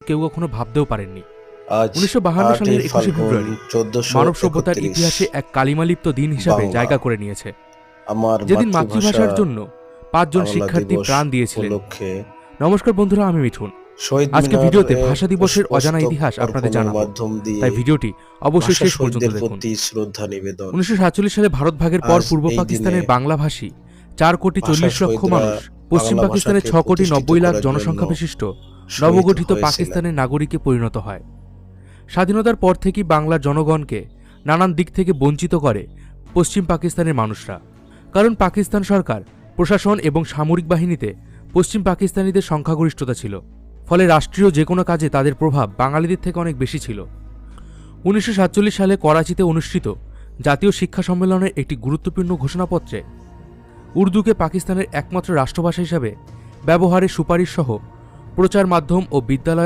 কেউ কখনো ভাবতেও পারেননি। আজ 1952 সালের 21শে ফেব্রুয়ারি মানব সভ্যতার 1431 ইতিহাসে এক কালিমালিপ্ত দিন হিসাবে বাংলা। জায়গা করে নিয়েছে, আমার যেদিন মাতৃভাষা মাতৃভাষার জন্য 5 জন বাংলা শিক্ষার্থী দিবস প্রাণ দিয়েছিলেন। উপলক্ষে নমস্কার বন্ধুরা, আমি মিঠুন। শহীদ আজকে মিনার ভিডিওতে এ ভাষা দিবসের অজানা পুষ্পস্তবক ইতিহাস আপনাদের অর্পণের জানাবো, মাধ্যম দিয়ে তাই ভিডিওটি অবশ্যই ভাষা শেষ পর্যন্ত শহীদদের দেখুন। প্রতি শ্রদ্ধা নিবেদন। 1947 সালে ভারত ভাগের পর আজ পূর্ব এই পাকিস্তানের দিনে বাংলাভাষী 4,40,00,000 মানুষ, পশ্চিম বাংলা পাকিস্তানের ভাষাকে 6,90,00,000 প্রতিষ্ঠিত জনসংখ্যা করার বিশিষ্ট জন্য নবগঠিত শহীদ পাকিস্তানের হয়েছিলেন। নাগরিকে পরিণত হয়। স্বাধীনতার পর থেকেই বাংলার জনগণকে নানান দিক থেকে বঞ্চিত করে পশ্চিম পাকিস্তানের মানুষরা, কারণ পাকিস্তান সরকার, প্রশাসন এবং সামরিক বাহিনীতে পশ্চিম পাকিস্তানিদের সংখ্যাগরিষ্ঠতা ছিল, ফলে রাষ্ট্রীয় যে কোনো কাজে তাদের প্রভাব বাঙালিদের থেকে অনেক বেশি ছিল। 1947 সালে করাচিতে অনুষ্ঠিত জাতীয় শিক্ষা সম্মেলনের একটি গুরুত্বপূর্ণ ঘোষণাপত্রে উর্দুকে পাকিস্তানের একমাত্র রাষ্ট্রভাষা হিসাবে ব্যবহারের সুপারিশ সহ প্রচার মাধ্যম ও বিদ্যালয়ে